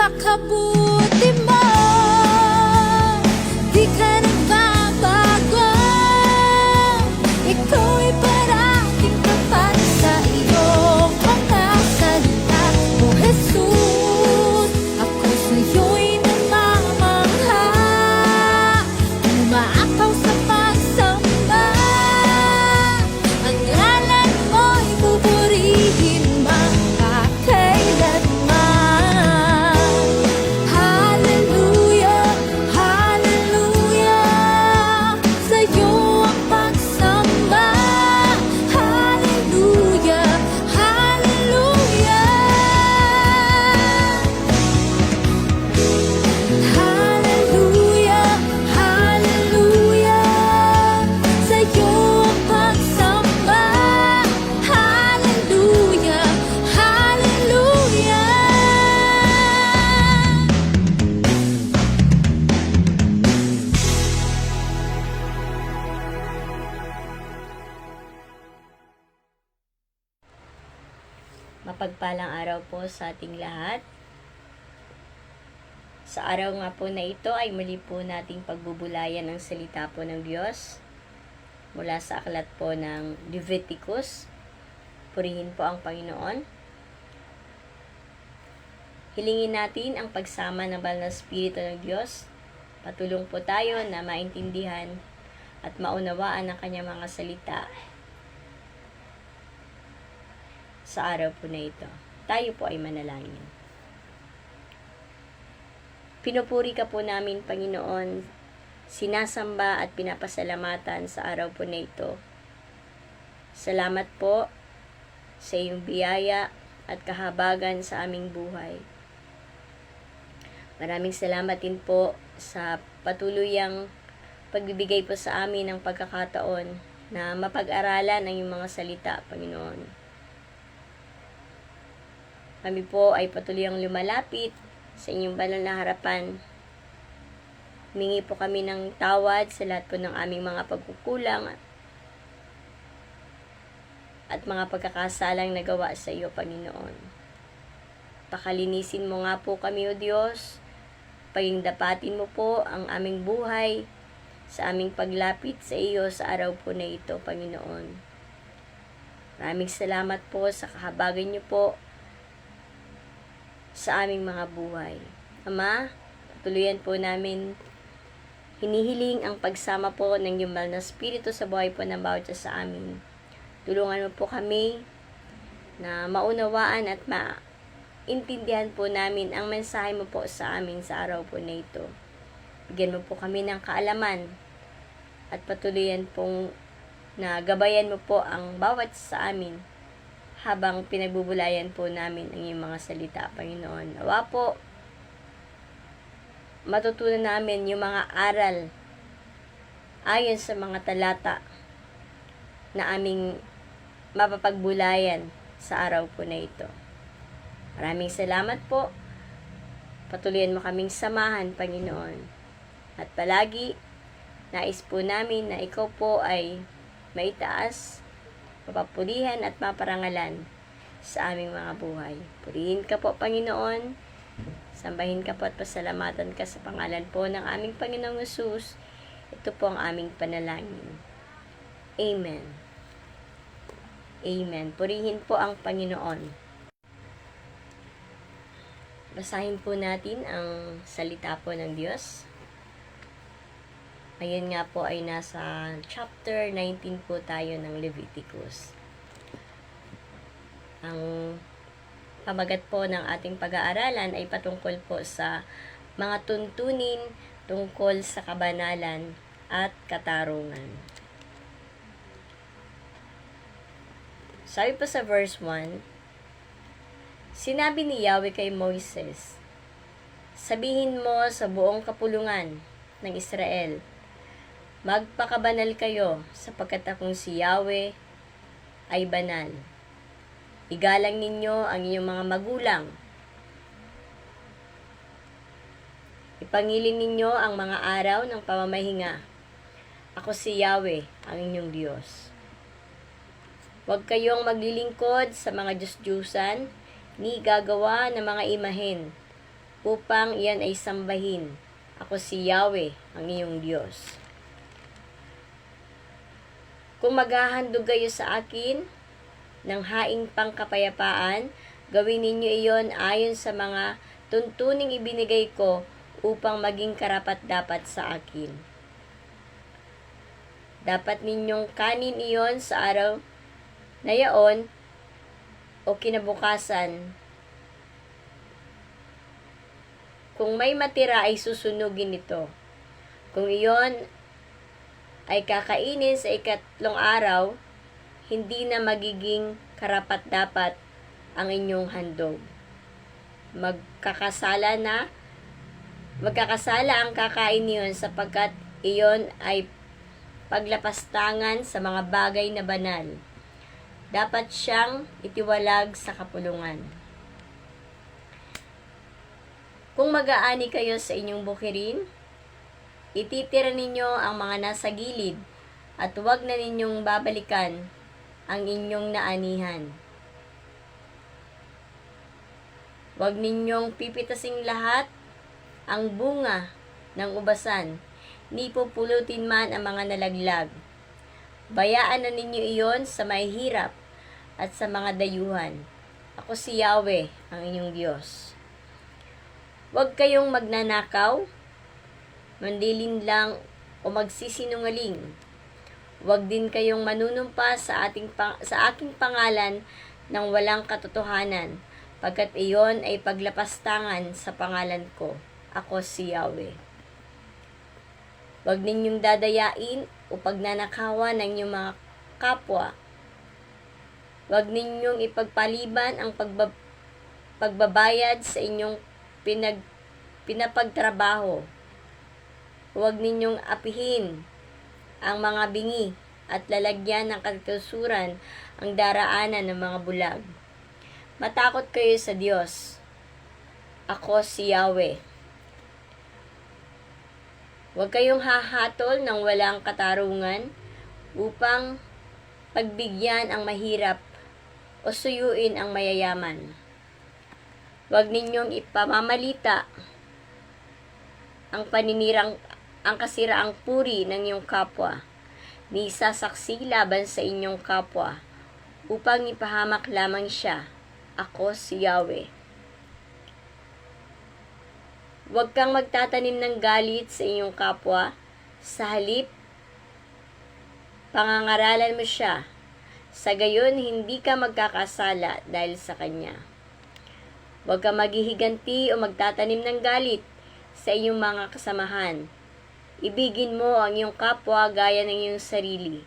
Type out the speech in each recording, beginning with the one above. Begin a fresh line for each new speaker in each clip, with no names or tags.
napakabuti mo. Di ka nagbabago, ikaw'y parating tapat sa iyong mga salita. O Jesus, ako sa'yo'y namamangha, umaakaw sa pagsamba. Ang ngalan mo'y pupurihin magpakailanman. Hallelujah, hallelujah, sa'yo ang pagsamba. Hallelujah, hallelujah, hallelujah, hallelujah, sa'yo ang pagsamba. Hallelujah, hallelujah.
Mapagpalang araw po sa ating lahat. Sa araw nga po na ito ay muli po nating pagbubulayan ang salita po ng Diyos mula sa aklat po ng Leviticus. Purihin po ang Panginoon. Hilingin natin ang pagsama ng banal na Espiritu ng Diyos. Patulong po tayo na maintindihan at maunawaan ang kanyang mga salita sa araw po na ito. Tayo po ay manalangin. Pinupuri ka po namin, Panginoon, sinasamba at pinapasalamatan sa araw po na ito. Salamat po sa iyong biyaya at kahabagan sa aming buhay. Maraming salamat din po sa patuluyang pagbibigay po sa amin ng pagkakataon na mapag-aralan ang iyong mga salita, Panginoon. Kami po ay patuloy ang lumalapit sa inyong banal na harapan. Humingi po kami ng tawad sa lahat po ng aming mga pagkukulang at mga pagkakasalang nagawa sa iyo, Panginoon. Pakalinisin mo nga po kami, O Diyos. Pagingdapatin mo po ang aming buhay sa aming paglapit sa iyo sa araw po na ito, Panginoon. Maraming salamat po sa kahabagan niyo po sa aming mga buhay. Ama, tuluyan po namin hinihiling ang pagsama po ng iyong banal na Espiritu sa buhay po ng bawat isa sa amin. Tulungan mo po kami na maunawaan at maintindihan po namin ang mensahe mo po sa amin sa araw po na ito. Bigyan mo po kami ng kaalaman at patuloyan pong na gabayan mo po ang bawat sa amin habang pinagbubulayan po namin ang iyong mga salita, Panginoon. Nawa po, matutunan namin yung mga aral ayon sa mga talata na aming mapapagbulayan sa araw po na ito. Maraming salamat po. Patuloyan mo kaming samahan, Panginoon. At palagi, nais po namin na ikaw po ay maitaas, mapapulihan at maparangalan sa aming mga buhay. Purihin ka po, Panginoon. Sambahin ka po at pasalamatan ka sa pangalan po ng aming Panginoong Jesus. Ito po ang aming panalangin. Amen. Amen. Purihin po ang Panginoon. Basahin po natin ang salita po ng Diyos. Ngayon nga po ay nasa chapter 19 po tayo ng Leviticus. Ang pamagat po ng ating pag-aaralan ay patungkol po sa mga tuntunin tungkol sa kabanalan at katarungan. Sabi po sa verse 1, sinabi ni Yahweh kay Moises, sabihin mo sa buong kapulungan ng Israel, magpakabanal kayo sapagkat akong si Yahweh ay banal. Igalang ninyo ang inyong mga magulang. Ipangilin ninyo ang mga araw ng pamamahinga. Ako si Yahweh, ang inyong Diyos. Huwag kayong maglilingkod sa mga Diyos-Diyusan, ni gagawa ng mga imahen, upang iyan ay sambahin. Ako si Yahweh, ang iyong Diyos. Kung maghahandog kayo sa akin ng haing pangkapayapaan, gawin ninyo iyon ayon sa mga tuntuning ibinigay ko upang maging karapat-dapat sa akin. Dapat ninyong kanin iyon sa araw na yaon o kinabukasan. Kung may matira ay susunugin ito. Kung iyon ay kakainin sa ikatlong araw, hindi na magiging karapat-dapat ang inyong handog. Magkakasala ang kakain niyon sapagkat iyon ay paglapastangan sa mga bagay na banal. Dapat siyang itiwalag sa kapulungan. Kung mag-aani kayo sa inyong bukirin, ititira ninyo ang mga nasa gilid at huwag na ninyong babalikan ang inyong naanihan. Huwag ninyong pipitasing lahat ang bunga ng ubasan, ni pupulutin man ang mga nalaglag. Bayaan na ninyo iyon sa mahihirap at sa mga dayuhan. Ako si Yahweh, ang inyong Diyos. Huwag kayong magnanakaw, mandilin lang o magsisinungaling. Huwag din kayong manunumpa sa aking pangalan ng walang katotohanan, pagkat iyon ay paglapastangan sa pangalan ko. Ako si Yahweh. Huwag ninyong dadayain o pagnanakawan ng inyong mga kapwa. Huwag ninyong ipagpaliban ang pagbabayad sa inyong pinapagtrabaho. Huwag ninyong apihin ang mga bingi at lalagyan ng katusuran ang daraanan ng mga bulag. Matakot kayo sa Diyos. Ako si Yahweh. Huwag kayong hahatol ng walang katarungan upang pagbigyan ang mahirap o suyuin ang mayayaman. Huwag ninyong ipamamalita ang kasiraang puri ng iyong kapwa, ni sasaksi laban sa inyong kapwa, upang ipahamak lamang siya. Ako si Yahweh. Huwag kang magtatanim ng galit sa iyong kapwa, sa halip, pangangaralan mo siya. Sa gayon, hindi ka magkakasala dahil sa kanya. Huwag kang maghihiganti o magtatanim ng galit sa iyong mga kasamahan. Ibigin mo ang iyong kapwa gaya ng iyong sarili.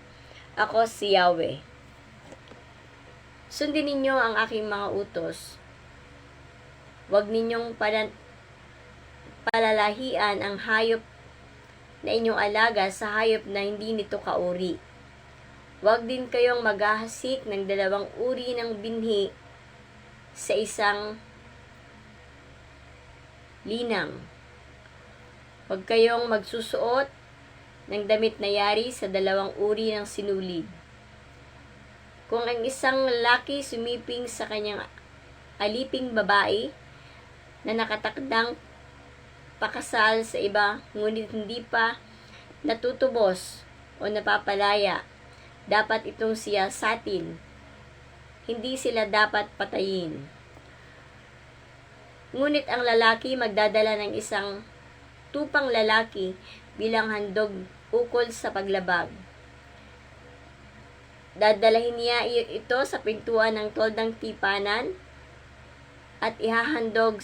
Ako si Yahweh. Sundin ninyo ang aking mga utos. Huwag ninyong palalahian ang hayop na inyong alaga sa hayop na hindi nito kauri. Huwag din kayong maghahasik ng 2 uri ng binhi sa isang linang. Huwag kayong magsusuot ng damit na yari sa 2 uri ng sinulid. Kung ang isang lalaki sumiping sa kanyang aliping babae na nakatakdang pakasal sa iba, ngunit hindi pa natutubos o napapalaya, dapat itong siyasatin. Hindi sila dapat patayin. Ngunit ang lalaki magdadala ng isang tupang lalaki bilang handog ukol sa paglabag. Dadalahin niya ito sa pintuan ng toldang tipanan at ihahandog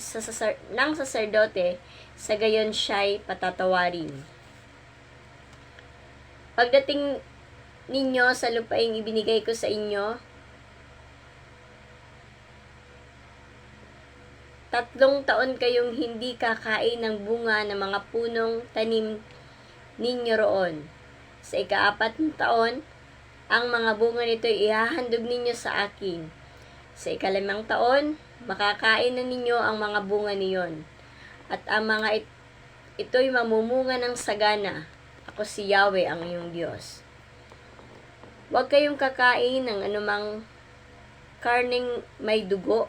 ng saserdote, sa gayon siya'y patatawarin. Pagdating ninyo sa lupaing ibinigay ko sa inyo, 3 taon kayong hindi kakain ng bunga ng mga punong tanim ninyo roon. Sa ika-4 na taon, ang mga bunga nito ihahandog ninyo sa akin. Sa ika-5 taon, makakain na ninyo ang mga bunga niyon. At ang mga ito'y mamumunga ng sagana. Ako si Yahweh, ang iyong Diyos. Huwag kayong kakain ng anumang karneng may dugo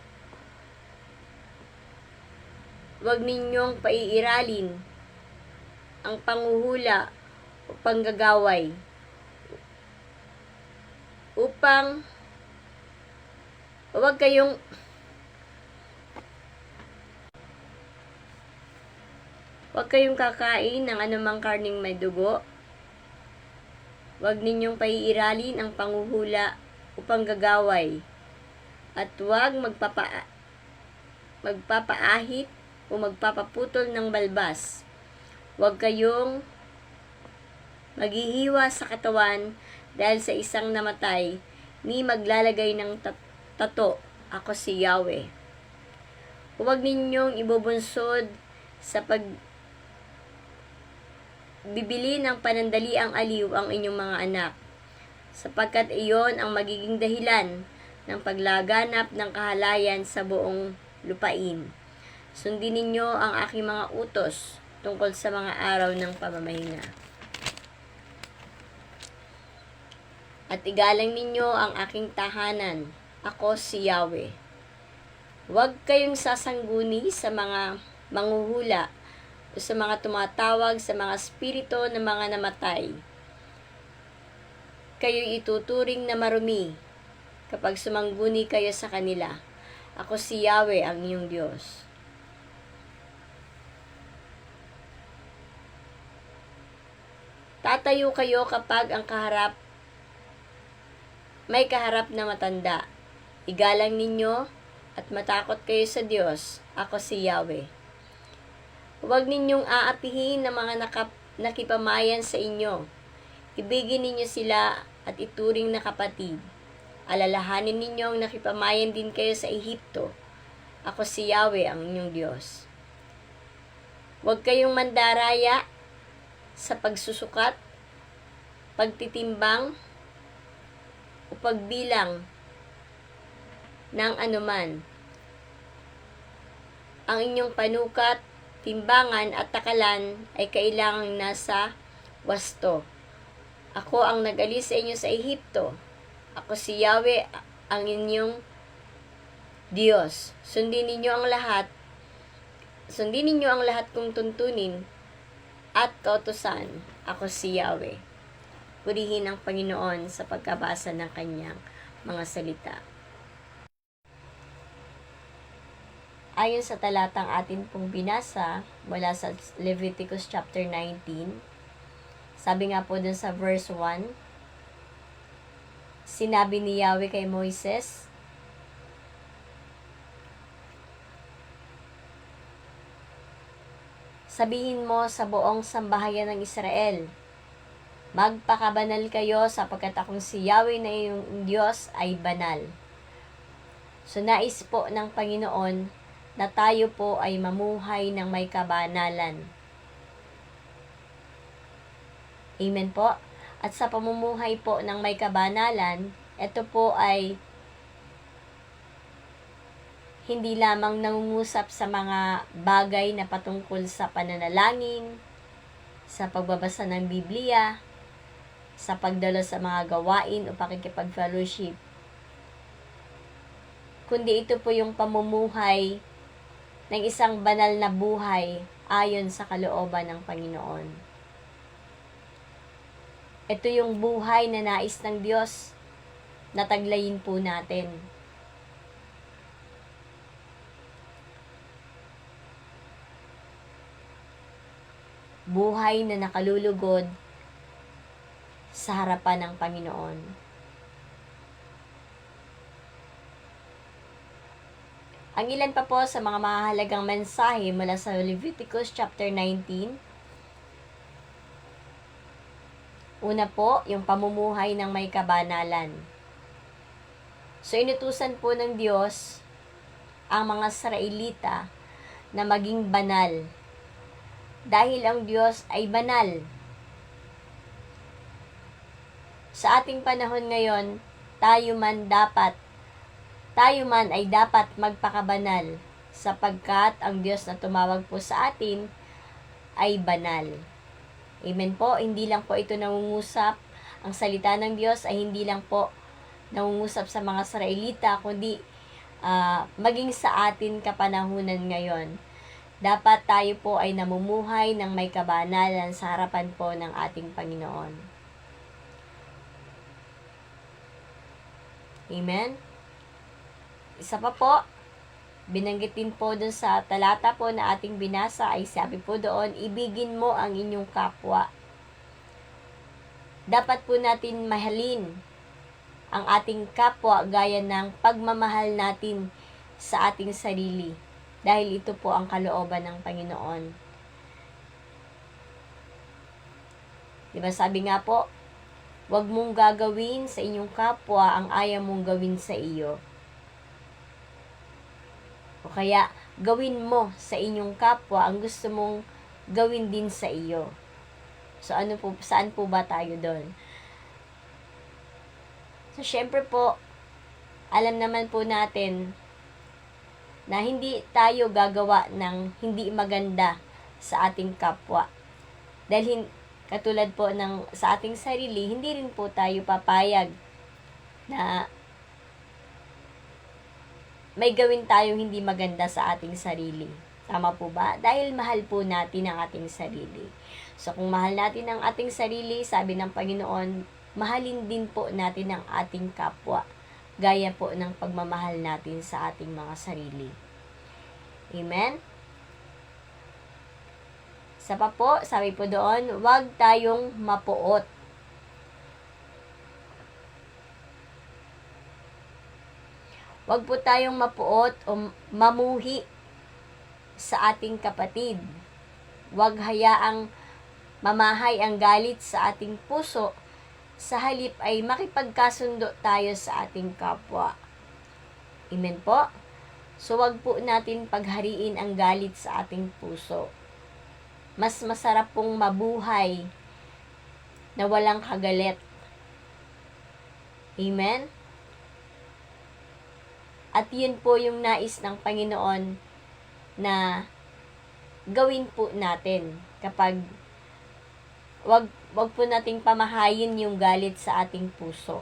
Huwag ninyong paiiralin ang panghuhula o panggagaway upang huwag kayong kakain ng anumang karning may dugo. Huwag ninyong paiiralin ang panghuhula o panggagaway. At huwag magpapaahit o magpapaputol ng balbas. Huwag kayong maghihiwa sa katawan dahil sa isang namatay, ni maglalagay ng tato. Ako si Yahweh. Huwag ninyong ibubunsod sa bibili ng panandaliang aliw ang inyong mga anak, sapagkat iyon ang magiging dahilan ng paglaganap ng kahalayan sa buong lupain. Sundin ninyo ang aking mga utos tungkol sa mga araw ng pamamahinga. At igalang ninyo ang aking tahanan. Ako si Yahweh. Huwag kayong sasangguni sa mga manghuhula o sa mga tumatawag sa mga espiritu ng mga namatay. Kayo'y ituturing na marumi kapag sumangguni kayo sa kanila. Ako si Yahweh, ang iyong Diyos. Tatayo kayo kapag may kaharap na matanda. Igalang ninyo at matakot kayo sa Diyos. Ako si Yahweh. Huwag ninyong aapihin ng mga nakipamayan sa inyo. Ibigin ninyo sila at ituring na kapatid. Alalahanin ninyo ang nakipamayan din kayo sa Ehipto. Ako si Yahweh, ang inyong Diyos. Huwag kayong mandaraya sa pagsusukat, pagtitimbang, o pagbilang ng anuman. Ang inyong panukat, timbangan at takalan ay kailangang nasa wasto. Ako ang nag-alis sa inyo sa Ehipto. Ako si Yahweh, ang inyong Diyos. Sundin ninyo ang lahat kong tuntunin at kautusan. Ako si Yahweh. Purihin ang Panginoon sa pagkabasa ng kanyang mga salita. Ayon sa talatang atin pong binasa mula sa Leviticus chapter 19, sabi nga po dun sa verse 1, sinabi ni Yahweh kay Moises, sabihin mo sa buong sambahayan ng Israel, magpakabanal kayo sapagkat akong si Yahweh na iyong Diyos ay banal. So nais po ng Panginoon na tayo po ay mamuhay ng may kabanalan. Amen po. At sa pamumuhay po ng may kabanalan, ito po ay hindi lamang nangungusap sa mga bagay na patungkol sa pananalangin, sa pagbabasa ng Biblia, sa pagdalo sa mga gawain o pakikipag-fellowship, kundi ito po yung pamumuhay ng isang banal na buhay ayon sa kalooban ng Panginoon. Ito yung buhay na nais ng Diyos na taglayin po natin. Buhay na nakalulugod sa harapan ng Panginoon. Ang ilan pa po sa mga mahalagang mensahe mula sa Leviticus chapter 19. Una po, yung pamumuhay ng may kabanalan. So, inutusan po ng Diyos ang mga Israelita na maging banal. Dahil ang Diyos ay banal. Sa ating panahon ngayon, tayo man ay dapat magpakabanal sapagkat ang Diyos na tumawag po sa atin ay banal. Amen po. Hindi lang po ito nangungusap. Ang salita ng Diyos ay hindi lang po nangungusap sa mga Israelita, kundi maging sa atin kapanahunan ngayon. dapat tayo po ay namumuhay ng may kabanalan sa harapan po ng ating Panginoon. Amen? Isa pa po, binanggit din po dun sa talata po na ating binasa ay sabi po doon, ibigin mo ang inyong kapwa. Dapat po natin mahalin ang ating kapwa gaya ng pagmamahal natin sa ating sarili. Dahil ito po ang kalooban ng Panginoon. Diba sabi nga po, huwag mong gagawin sa inyong kapwa ang ayaw mong gawin sa iyo. O kaya, gawin mo sa inyong kapwa ang gusto mong gawin din sa iyo. So, saan po ba tayo doon? So, syempre po, alam naman po natin na hindi tayo gagawa ng hindi maganda sa ating kapwa. Dahil katulad po ng sa ating sarili, hindi rin po tayo papayag na may gawin tayong hindi maganda sa ating sarili. Tama po ba? Dahil mahal po natin ang ating sarili. So kung mahal natin ang ating sarili, sabi ng Panginoon, mahalin din po natin ang ating kapwa. Gaya po ng pagmamahal natin sa ating mga sarili. Amen? Isa pa po, sabi po doon, huwag tayong mapuot. Huwag po tayong mapuot o mamuhi sa ating kapatid. Huwag hayaang mamahay ang galit sa ating puso. Sa halip ay makipagkasundo tayo sa ating kapwa. Amen po? So, wag po natin paghariin ang galit sa ating puso. Mas masarap pong mabuhay na walang kagalit. Amen? At yun po yung nais ng Panginoon na gawin po natin kapag wag po nating pamahayin yung galit sa ating puso.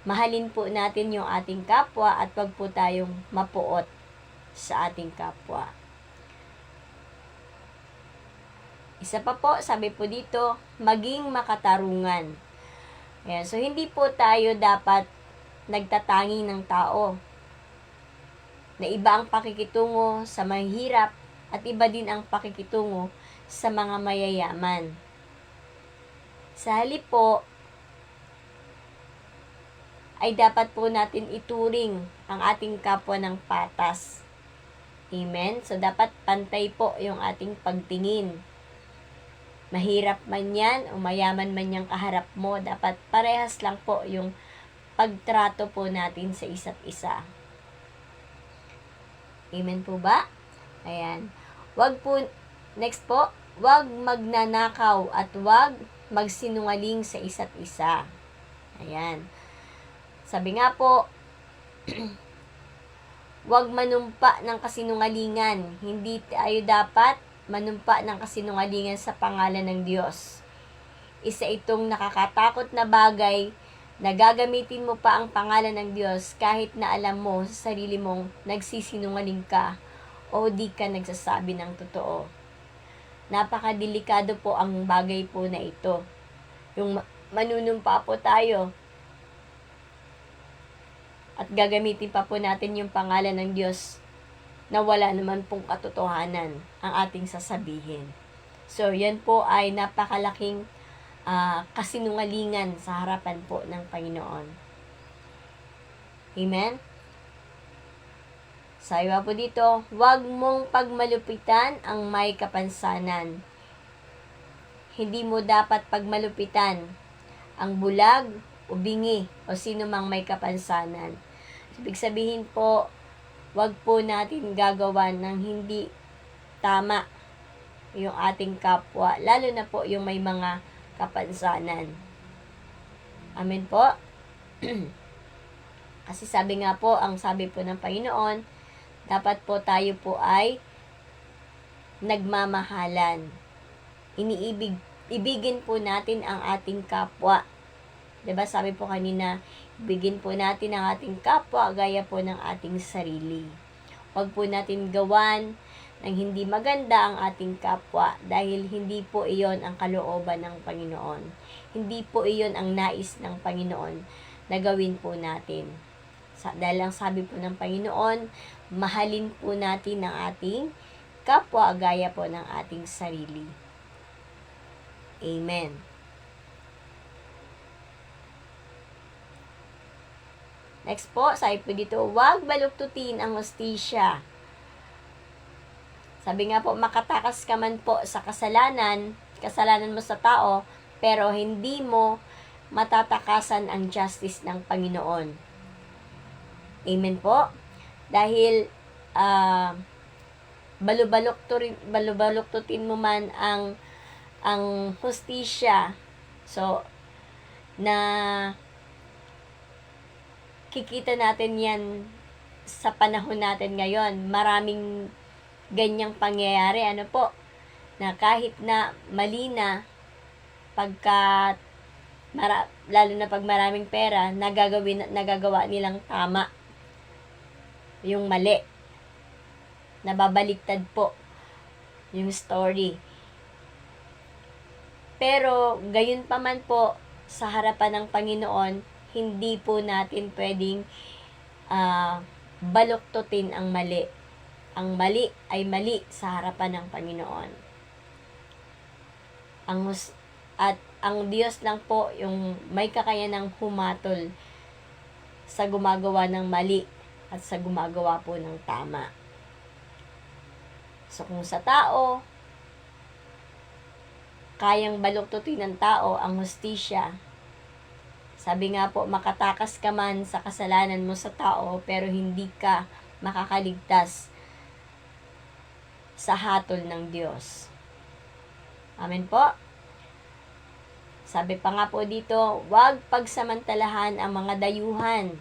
Mahalin po natin yung ating kapwa at wag po tayong mapuot sa ating kapwa. Isa pa po, sabi po dito, maging makatarungan. Ayan, so hindi po tayo dapat nagtatangi ng tao. Na iba ang pakikitungo sa mahirap at iba din ang pakikitungo sa mga mayayaman. Sa halip po, ay dapat po natin ituring ang ating kapwa ng patas. Amen? So, dapat pantay po yung ating pagtingin. Mahirap man yan o mayaman man yung kaharap mo, dapat parehas lang po yung pagtrato po natin sa isa't isa. Amen po ba? Ayan. Next po, wag magnanakaw at wag magsinungaling sa isa't isa. Ayan. Sabi nga po, wag manumpa ng kasinungalingan. Hindi tayo dapat manumpa ng kasinungalingan sa pangalan ng Diyos. Isa itong nakakatakot na bagay na gagamitin mo pa ang pangalan ng Diyos kahit na alam mo sa sarili mong nagsisinungaling ka o di ka nagsasabi ng totoo. Napakadelikado po ang bagay po na ito. Yung manunumpa po tayo at gagamitin pa po natin yung pangalan ng Diyos na wala naman pong katotohanan ang ating sasabihin. So, yan po ay napakalaking kasinungalingan sa harapan po ng Panginoon. Amen? Sabi po dito, huwag mong pagmalupitan ang may kapansanan. Hindi mo dapat pagmalupitan ang bulag o bingi o sino mang may kapansanan. Ibig sabihin po, wag po natin gagawan ng hindi tama yung ating kapwa, lalo na po yung may mga kapansanan. Amen po? Kasi sabi nga po, ang sabi po ng Panginoon, dapat po tayo po ay nagmamahalan. Ibigin po natin ang ating kapwa. Diba sabi po kanina, ibigin po natin ang ating kapwa gaya po ng ating sarili. Huwag po natin gawan ng hindi maganda ang ating kapwa dahil hindi po iyon ang kalooban ng Panginoon. Hindi po iyon ang nais ng Panginoon na gawin po natin. Dahil ang sabi po ng Panginoon, mahalin po natin ang ating kapwa gaya po ng ating sarili. Amen. Next po, sabi po dito, huwag baluktutin ang hustisya. Sabi nga po, makatakas ka man po sa kasalanan mo sa tao, pero hindi mo matatakasan ang justice ng Panginoon. Amen po. Dahil balubaluktutin mo man ang hustisya. So, na kikita natin yan sa panahon natin ngayon. Maraming ganyang pangyayari. Ano po? Na kahit na mali na, lalo na pag maraming pera, nagagawa nilang tama yung mali. Nababaliktad po yung story. Pero, gayon pa man po, sa harapan ng Panginoon, hindi po natin pwedeng baluktutin ang mali. Ang mali ay mali sa harapan ng Panginoon. At ang Diyos lang po yung may kakayanang humatol sa gumagawa ng mali at sa gumagawa po ng tama. So kung sa tao, kayang baluktutin ng tao ang hustisya, sabi nga po, makatakas ka man sa kasalanan mo sa tao, pero hindi ka makakaligtas sa hatol ng Diyos. Amen po. Sabi pa nga po dito, huwag pagsamantalahan ang mga dayuhan.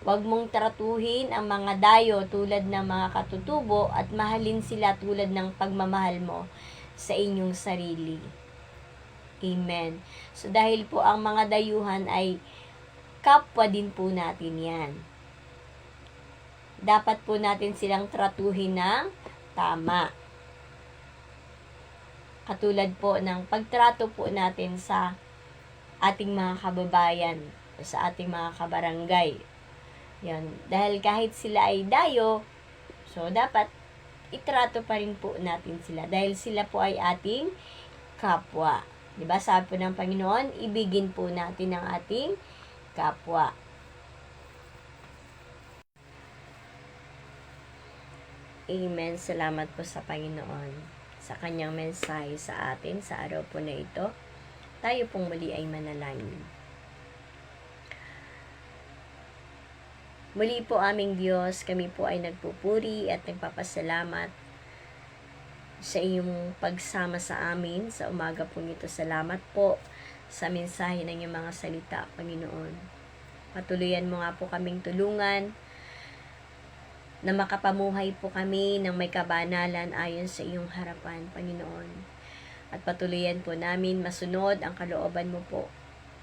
Huwag mong tratuhin ang mga dayo tulad ng mga katutubo at mahalin sila tulad ng pagmamahal mo sa inyong sarili. Amen. So, dahil po ang mga dayuhan ay kapwa din po natin yan. Dapat po natin silang tratuhin ng tama. Katulad po ng pagtrato po natin sa ating mga kababayan, sa ating mga kabarangay. Yan. Dahil kahit sila ay dayo, so dapat itrato pa rin po natin sila. Dahil sila po ay ating kapwa. Diba? Sabi po ng Panginoon, ibigin po natin ang ating kapwa. Amen. Salamat po sa Panginoon sa kanyang mensahe sa atin sa araw po na ito. Tayo pong muli ay manalangin. Muli po aming Diyos, kami po ay nagpupuri at nagpapasalamat sa iyong pagsama sa amin sa umaga po nito. Salamat po sa mensahe ng iyong mga salita, Panginoon. Patuloyan mo nga po kaming tulungan na makapamuhay po kami ng may kabanalan ayon sa iyong harapan, Panginoon. At patuloyan po namin masunod ang kalooban mo po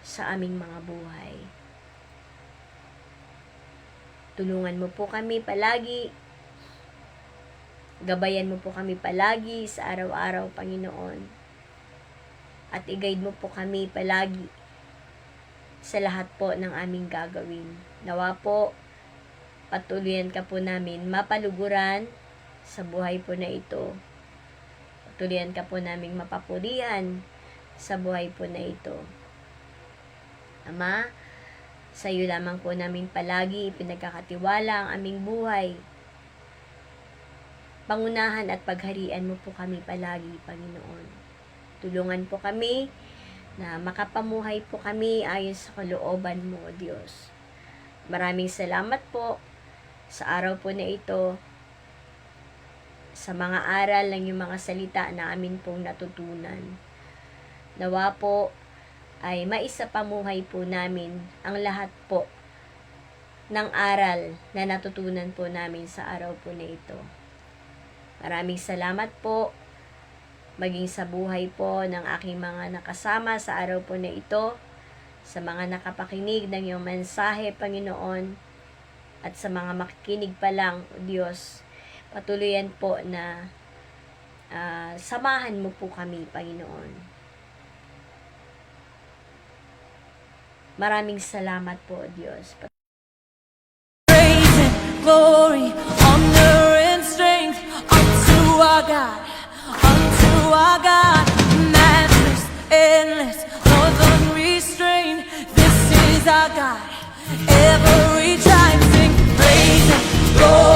sa aming mga buhay. Tulungan mo po kami palagi. Gabayan mo po kami palagi sa araw-araw, Panginoon. At i-guide mo po kami palagi sa lahat po ng aming gagawin. Nawa po, patuloyan ka po namin mapaluguran sa buhay po na ito. Patuloyan ka po namin mapapurihan sa buhay po na ito. Ama, sa iyo lamang po namin palagi pinagkakatiwala ang aming buhay. Pangunahan at pagharian mo po kami palagi, Panginoon. Tulungan po kami na makapamuhay po kami ayon sa kalooban mo, Diyos. Maraming salamat po sa araw po na ito, sa mga aral ng iyong mga salita na amin pong natutunan. Nawa po ay maisapamuhay po namin ang lahat po ng aral na natutunan po namin sa araw po na ito. Maraming salamat po, maging sa buhay po ng aking mga nakasama sa araw po na ito, sa mga nakapakinig ng iyong mensahe, Panginoon, at sa mga makikinig pa lang, O Diyos, Patuloyan po na samahan mo po kami, Panginoon. Maraming salamat po, Diyos.
Praise and glory, honor and strength unto our God, matchless, endless, love unrestrained. This is our God. Every time sing praise and glory.